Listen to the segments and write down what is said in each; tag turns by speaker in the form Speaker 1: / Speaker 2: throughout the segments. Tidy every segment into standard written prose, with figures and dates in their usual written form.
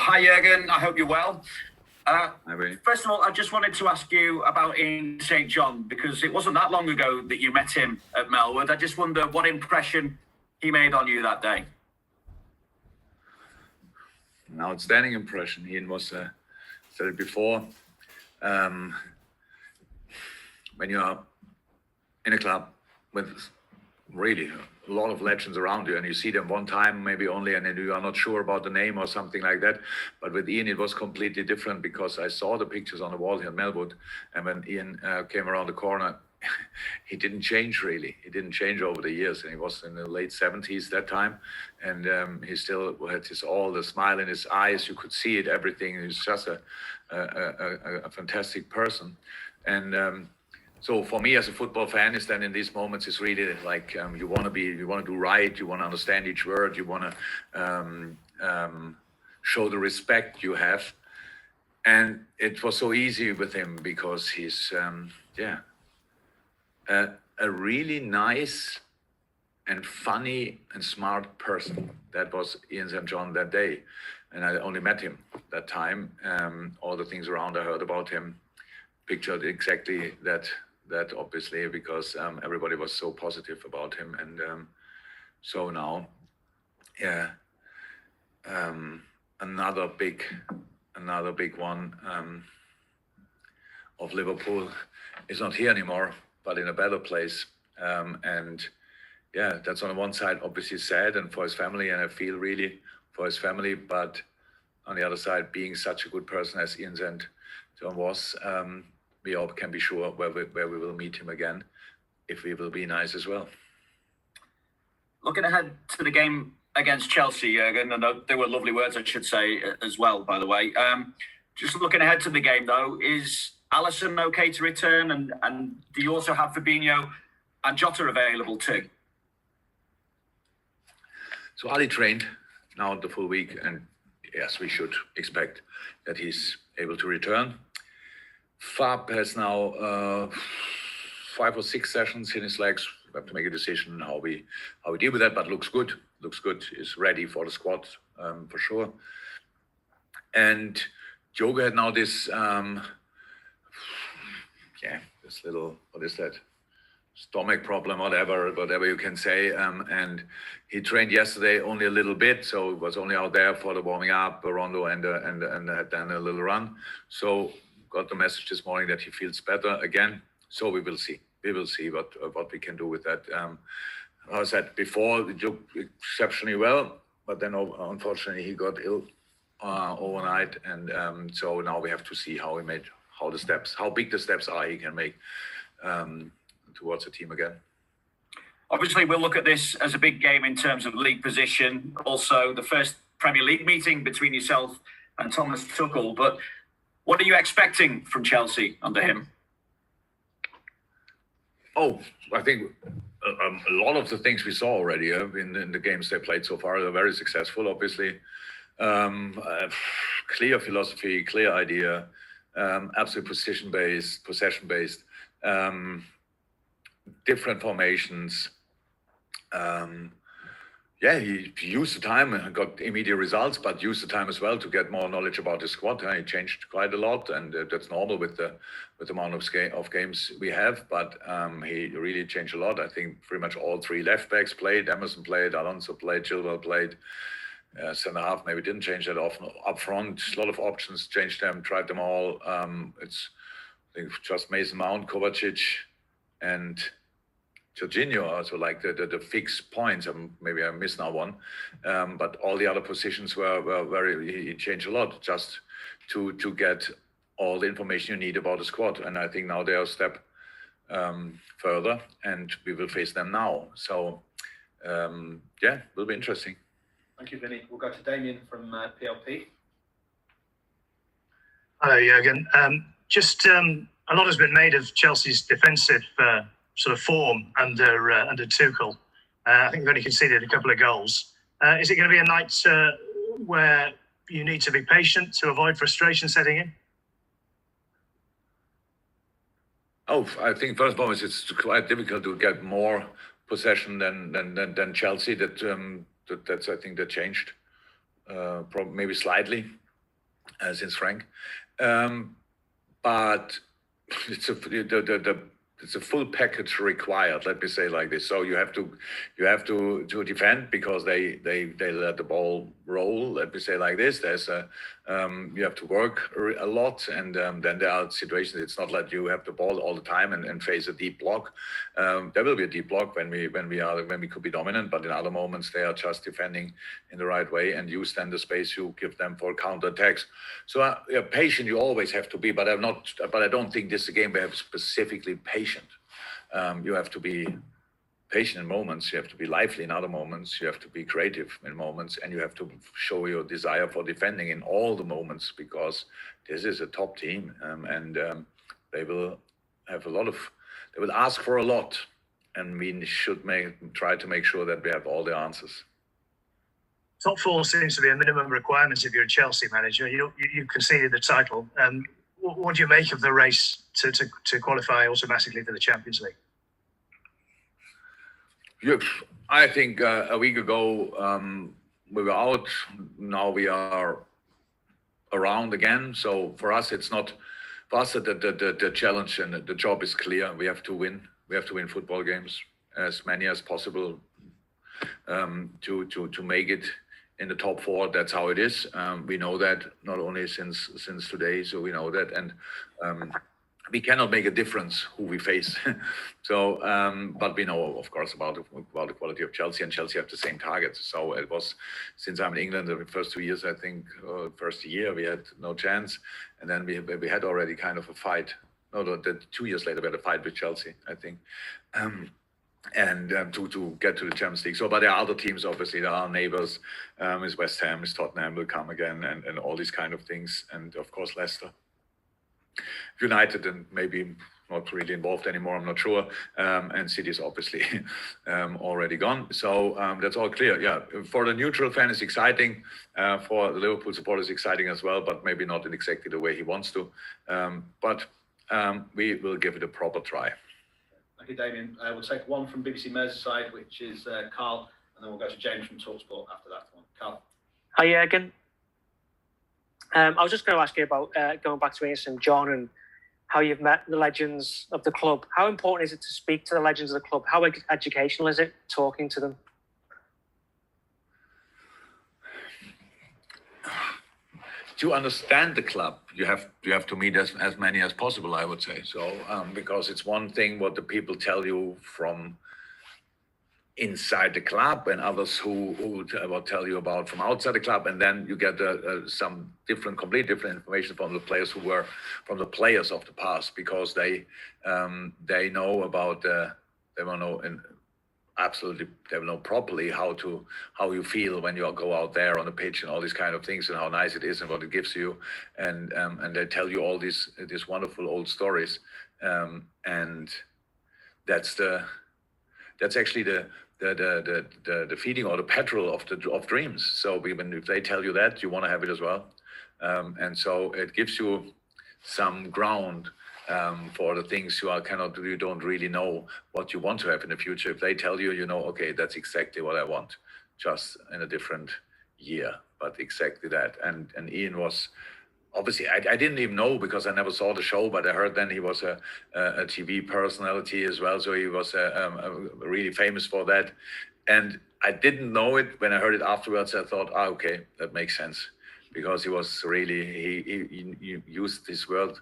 Speaker 1: hi Jurgen, I hope you're well.
Speaker 2: Hi, Ray.
Speaker 1: First of all, I just wanted to ask you about Ian St. John, because it wasn't that long ago that you met him at Melwood. I just wonder what impression he made on you that day.
Speaker 2: An outstanding impression. Ian was, said it before, when you are in a club with really a lot of legends around you and you see them one time maybe only and then you are not sure about the name or something like that. But with Ian it was completely different, because I saw the pictures on the wall here in Melwood, and when Ian came around the corner, he didn't change really. He didn't change over the years, and he was in the late 70s that time, and he still had all the smile in his eyes. You could see it, everything. He's just a fantastic person. And so for me as a football fan, is then in these moments is really like you want to do right, you want to understand each word, you want to show the respect you have, and it was so easy with him because he's a really nice and funny and smart person. That was Ian St. John that day, and I only met him that time. All the things around I heard about him, pictured exactly that obviously, because everybody was so positive about him. And so now, another big one of Liverpool is not here anymore, but in a better place. And yeah, that's on the one side obviously sad, and for his family, and I feel really for his family, but on the other side, being such a good person as Ian St. John was, we all can be sure where we will meet him again, if we will be nice as well.
Speaker 1: Looking ahead to the game against Chelsea, Jurgen, and they were lovely words, I should say, as well, by the way. Just looking ahead to the game, though, is Alisson okay to return? And do you also have Fabinho and Jota available too?
Speaker 2: So Ali trained now the full week, and yes, we should expect that he's able to return. Fab has now 5 or 6 sessions in his legs. We have to make a decision how we deal with that, but looks good. Looks good. Is ready for the squad for sure. And Jota had now this this little, what is that? Stomach problem, whatever you can say. And he trained yesterday only a little bit, so he was only out there for the warming up, a rondo, and had done a little run. So got the message this morning that he feels better again. So we will see. We will see what we can do with that. As I said before, it looked exceptionally well, but then unfortunately he got ill overnight, and so now we have to see how big the steps are he can make towards the team again.
Speaker 1: Obviously, we'll look at this as a big game in terms of league position. Also, the first Premier League meeting between yourself and Thomas Tuchel. But what are you expecting from Chelsea under him?
Speaker 2: Oh, I think a lot of the things we saw already in the games they played so far are very successful, obviously. Clear philosophy, clear idea, absolute possession-based, different formations. He used the time and got immediate results, but used the time as well to get more knowledge about his squad. He changed quite a lot, and that's normal with the amount of games we have. But he really changed a lot. I think pretty much all 3 left backs played. Emerson played, Alonso played, Chilwell played. Centre half maybe didn't change that often. Up front, a lot of options, changed them, tried them all. It's I think just Mason Mount, Kovacic, and Jorginho also like the fixed points. Maybe I missed now one, but all the other positions were very. He changed a lot just to get all the information you need about the squad. And I think now they are a step further, and we will face them now. So will be interesting.
Speaker 3: Thank you, Vinny. We'll go to Damien from PLP.
Speaker 4: Hello, Jurgen. A lot has been made of Chelsea's defensive sort of form under Tuchel. I think they've only conceded a couple of goals. Is it going to be a night where you need to be patient to avoid frustration setting in?
Speaker 2: Oh, I think first of all, it's quite difficult to get more possession than Chelsea. That's I think that changed, maybe slightly. since Frank. But it's a full package required. Let me say like this. So you have to defend because they let the ball roll. Let me say like this. There's you have to work a lot, and then there are situations. It's not like you have the ball all the time and face a deep block. There will be a deep block when we could be dominant, but in other moments they are just defending in the right way and use then the space you give them for counter attacks. So patient you always have to be, but I don't think this is a game where you have specifically patient. You have to be patient in moments, you have to be lively in other moments, you have to be creative in moments, and you have to show your desire for defending in all the moments, because this is a top team, and they will ask for a lot, and we should try to make sure that we have all the answers.
Speaker 4: Top four seems to be a minimum requirement if you're a Chelsea manager. You conceded the title. What do you make of the race to qualify automatically for the Champions League?
Speaker 2: Yeah, I think a week ago we were out. Now we are around again. So for us, it's not. For us, the challenge and the job is clear. We have to win. We have to win football games, as many as possible, to make it in the top four. That's how it is. We know that not only since today, so we know that, and we cannot make a difference who we face. So, but we know, of course, about the quality of Chelsea, and Chelsea have the same targets. So it was, since I'm in England, the first 2 years, I think, first year we had no chance, and then we had already kind of a fight. No, the 2 years later we had a fight with Chelsea, I think. And to get to the Champions League. So, but there are other teams, obviously. There are neighbours. Is West Ham, is Tottenham will come again, and all these kind of things. And of course, Leicester, United, and maybe not really involved anymore. I'm not sure. And City is obviously already gone. So that's all clear. Yeah, for the neutral fan, it's exciting. For the Liverpool supporter, it's exciting as well, but maybe not in exactly the way he wants to. But we will give it a proper try.
Speaker 3: Thank you, Damien. We'll take one from BBC Merseyside, which is Carl, and then we'll go to James from TalkSport after that one. Carl.
Speaker 5: Hi, Jurgen. I was just going to ask you about going back to St. John and how you've met the legends of the club. How important is it to speak to the legends of the club? How educational is it talking to them?
Speaker 2: To understand the club, you have to meet as many as possible, I would say. So because it's one thing what the people tell you from inside the club, and others who will tell you about from outside the club, and then you get some completely different information from the players of the past, because they know about they will know absolutely, they will know properly how you feel when you go out there on the pitch and all these kind of things, and how nice it is and what it gives you, and they tell you all these wonderful old stories, and that's actually the feeding or the petrol of dreams. So even if they tell you that, you want to have it as well, and so it gives you some ground for the things you don't really know what you want to have in the future. If they tell you, okay, that's exactly what I want, just in a different year, but exactly that. And Ian was obviously, I didn't even know because I never saw the show, but I heard then he was a TV personality as well, so he was really famous for that. And I didn't know it. When I heard it afterwards, I thought, okay, that makes sense. Because he was really, he used his words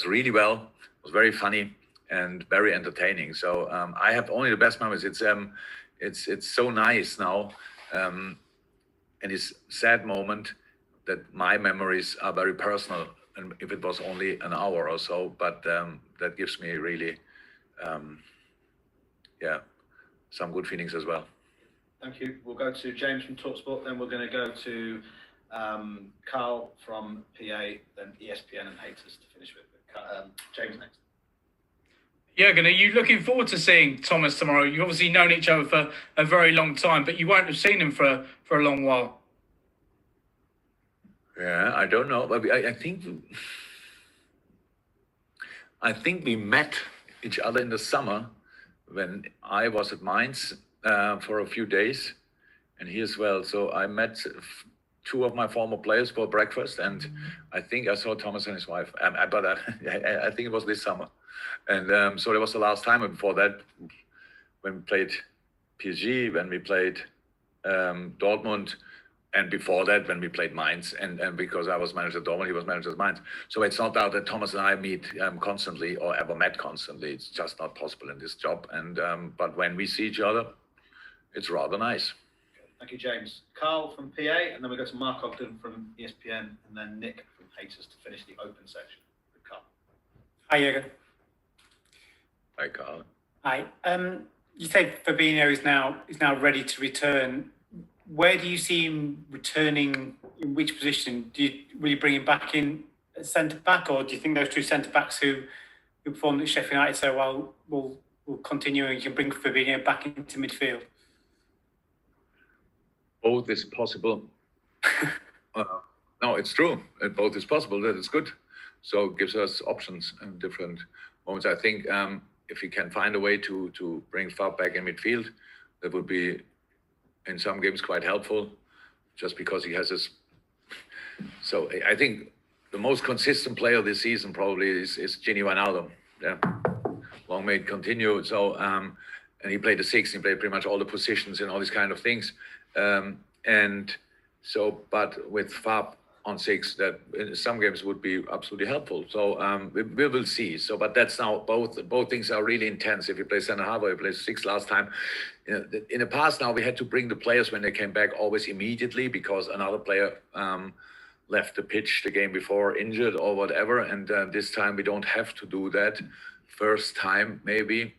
Speaker 2: really well. It was very funny and very entertaining. So I have only the best memories. It's so nice now, in this sad moment, that my memories are very personal. And if it was only an hour or so, but that gives me really, some good feelings as well.
Speaker 3: Thank you. We'll go to James from TalkSport. Then we're going to go to Carl from PA, then ESPN and Haters to finish with. James next.
Speaker 6: Jurgen, are you looking forward to seeing Thomas tomorrow? You've obviously known each other for a very long time, but you won't have seen him for a long while.
Speaker 2: Yeah, I don't know. But I think we met each other in the summer when I was at Mainz for a few days, and he as well. So I met two of my former players for breakfast, and I think I saw Thomas and his wife. But I think it was this summer, and so it was the last time. And before that, when we played PSG, when we played Dortmund, and before that when we played Mainz, and because I was manager at Dortmund, he was manager at Mainz. So it's not out that Thomas and I meet constantly or ever met constantly. It's just not possible in this job. And but when we see each other, it's rather nice.
Speaker 3: Thank you, James. Carl from PA, and then we go to Mark Ogden from ESPN, and then Nick from Haters to finish the open section. Carl.
Speaker 7: Hi, Jurgen.
Speaker 2: Hi, Carl.
Speaker 7: Hi. You say Fabinho is now ready to return. Where do you see him returning? In which position? Will you bring him back in at centre back, or do you think those two centre backs who performed at Sheffield United so well will continue, and you can bring Fabinho back into midfield?
Speaker 2: Both is possible. No, it's true. Both is possible. That is good. So it gives us options in different moments. I think if we can find a way to bring Fab back in midfield, that would be in some games quite helpful, just because he has this. So I think the most consistent player this season probably is Gini Wijnaldum. Yeah, long may it continue. So and he played the six. He played pretty much all the positions and all these kind of things. And so, but with Fab on six, that in some games would be absolutely helpful. So we will see. So, but that's now both things are really intense. If you play center half or you play six last time, in the past now we had to bring the players when they came back always immediately because another player left the pitch the game before injured or whatever. And this time we don't have to do that. First time maybe,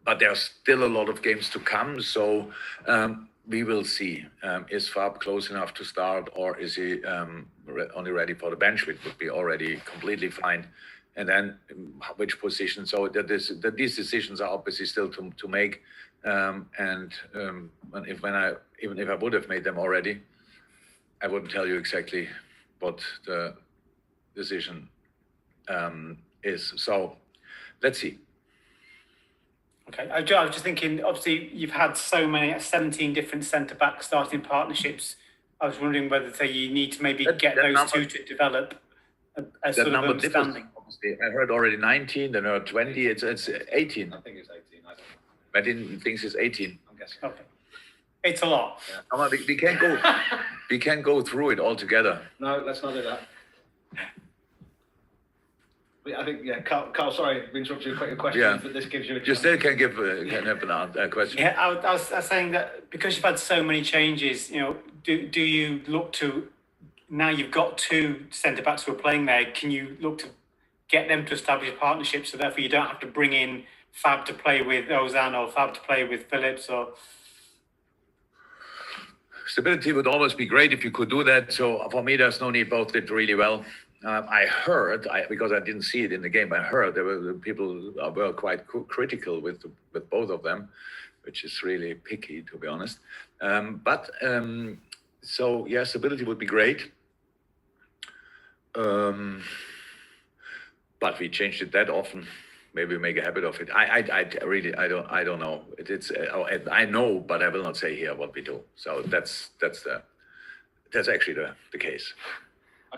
Speaker 2: but there's still a lot of games to come. So. We will see. Is Fab close enough to start, or is he only ready for the bench, which would be already completely fine? And then which position? So that these decisions are obviously still to make. Even if I would have made them already, I wouldn't tell you exactly what the decision is. So let's see.
Speaker 7: Okay, I was just thinking, obviously, you've had 17 different centre-back starting partnerships. I was wondering whether you need to maybe get those number, two to develop a sort of understanding.
Speaker 2: I heard already 19, then I heard 20, it's 18.
Speaker 3: I think it's 18.
Speaker 2: I didn't think it's 18.
Speaker 3: I'm guessing.
Speaker 7: Okay. It's a lot.
Speaker 2: Yeah. We can't go through it all together.
Speaker 3: No, let's not do that. I think, Carl, sorry to interrupt you, quick question, but this gives you a chance.
Speaker 2: You still can have a question.
Speaker 7: Yeah, I was saying that because you've had so many changes, do you look to, now you've got two centre-backs who are playing there, can you look to get them to establish a partnership so therefore you don't have to bring in Fab to play with Ozan or Fab to play with Phillips or...
Speaker 2: Stability would always be great if you could do that. So for me, there's no need. Both did really well. I heard, because I didn't see it in the game, I heard there were people were quite critical with both of them, which is really picky, to be honest. So yes, stability would be great. But we changed it that often. Maybe we make a habit of it. I don't know. I know, but I will not say here what we do. So that's actually the case.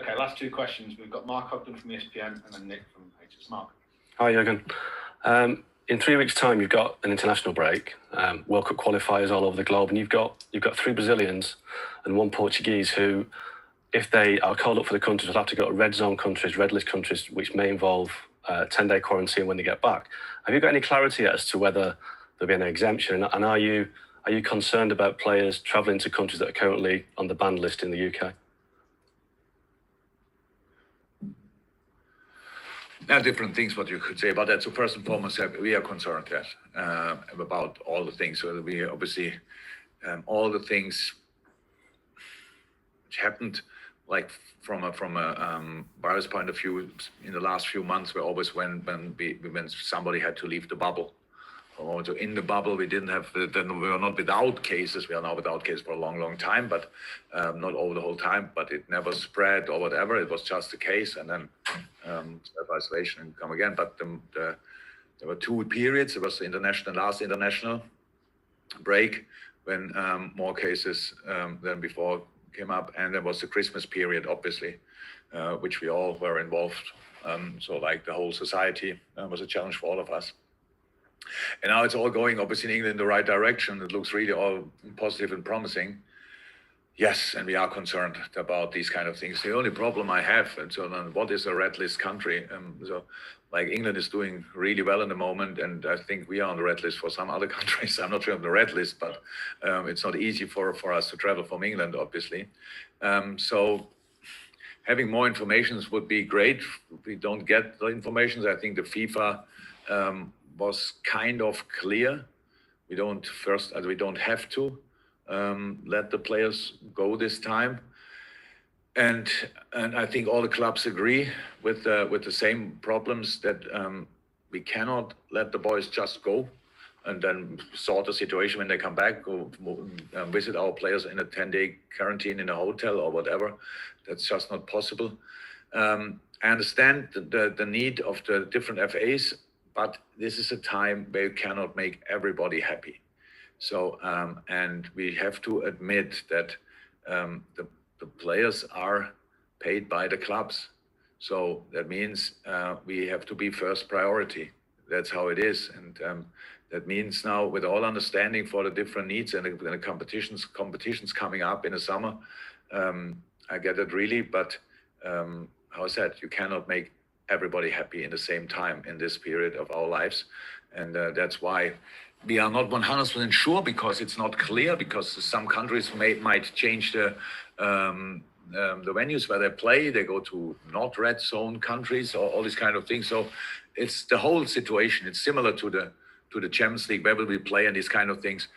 Speaker 3: Okay, last two questions. We've got Mark Ogden from ESPN and then Nick from Haters. Mark.
Speaker 8: Hi, Jurgen. In 3 weeks' time, you've got an international break, World Cup qualifiers all over the globe, and you've got 3 Brazilians and 1 Portuguese who, if they are called up for the countries, will have to go to red zone countries, red list countries, which may involve 10-day quarantine when they get back. Have you got any clarity as to whether there'll be an exemption? And are you concerned about players travelling to countries that are currently on the banned list in the UK?
Speaker 2: There are different things what you could say about that. So first and foremost, we are concerned about all the things. So we obviously all the things which happened, like from a virus point of view, in the last few months, were always when somebody had to leave the bubble. So in the bubble, we didn't have. Then we were not without cases. We are now without cases for a long time, but not over the whole time. But it never spread or whatever. It was just a case, and then isolation and come again. But there were 2 periods. There was the last international break when more cases than before came up, and there was the Christmas period, obviously, which we all were involved. So like the whole society was a challenge for all of us. And now it's all going, obviously, in England in the right direction. It looks really all positive and promising. Yes, and we are concerned about these kind of things. The only problem I have, and so then what is a red list country? So like England is doing really well in the moment, and I think we are on the red list for some other countries. I'm not sure on the red list, but it's not easy for us to travel from England, obviously. So having more information would be great. We don't get the information. I think the FIFA was kind of clear. We don't have to let the players go this time, and I think all the clubs agree with the same problems that we cannot let the boys just go and then sort the situation when they come back, go visit our players in a 10-day quarantine in a hotel or whatever. That's just not possible. I understand the need of the different FAs, but this is a time where you cannot make everybody happy. So, and we have to admit that the players are paid by the clubs. So that means we have to be first priority. That's how it is. And that means now, with all understanding for the different needs and the competitions coming up in the summer, I get it really, but how I said, you cannot make everybody happy in the same time in this period of our lives. And that's why we are not 100% sure, because it's not clear, because some countries might change the venues where they play. They go to not red zone countries, or all these kind of things. So it's the whole situation. It's similar to the Champions League. Where will we play and these kind of things?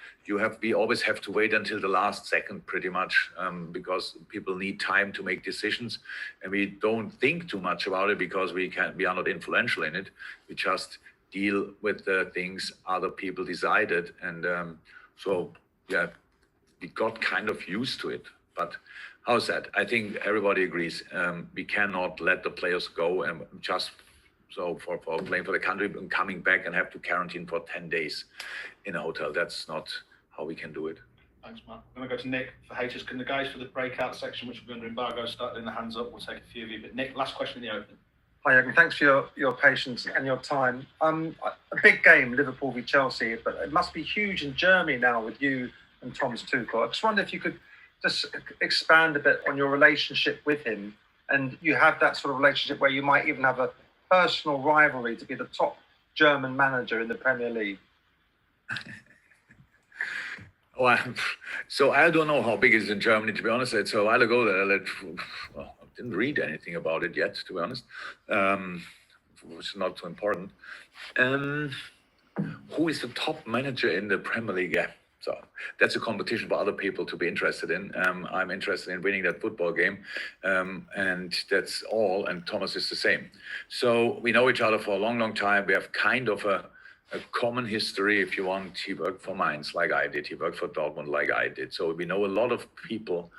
Speaker 2: We always have to wait until the last second, pretty much, because people need time to make decisions, and we don't think too much about it because we are not influential in it. We just deal with the things other people decided, and so yeah, we got kind of used to it. But how's that? I think everybody agrees. We cannot let the players go and just so for playing for the country and coming back and have to quarantine for 10 days in a hotel. That's not how we can do it.
Speaker 3: Thanks, Matt. I'm going to go to Nick for haters. Can the guys for the breakout section, which we're under embargo, start doing the hands up? We'll take a few of you. But Nick, last question in the open.
Speaker 9: Hi, Jurgen. Thanks for your patience and your time. A big game, Liverpool v Chelsea, but it must be huge in Germany now with you and Thomas Tuchel. I just wonder if you could just expand a bit on your relationship with him, and you have that sort of relationship where you might even have a personal rivalry to be the top German manager in the Premier League.
Speaker 2: Well, so I don't know how big it is in Germany, to be honest. It's a while ago that I didn't read anything about it yet, to be honest. It's not so important. Who is the top manager in the Premier League? Yeah, so that's a competition for other people to be interested in. I'm interested in winning that football game, and that's all. And Thomas is the same. So we know each other for a long, long time. We have kind of a common history, if you want. He worked for Mainz like I did. He worked for Dortmund like I did. So we know a lot of people.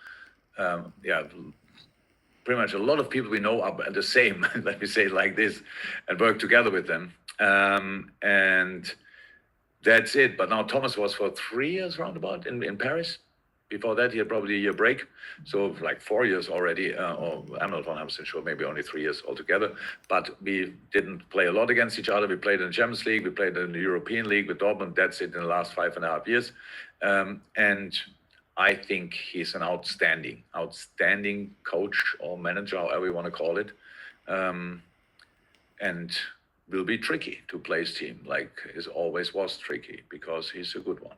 Speaker 2: Pretty much a lot of people we know are the same, let me say it like this, and work together with them. And that's it. But now Thomas was for 3 years roundabout in Paris. Before that, he had probably a year break. So like 4 years already, or I'm not 100% sure, maybe only 3 years altogether. But we didn't play a lot against each other. We played in the Champions League. We played in the European League with Dortmund. That's it in the last 5.5 years. And I think he's an outstanding coach or manager, however you want to call it. And will be tricky to play his team, like it always was tricky, because he's a good one.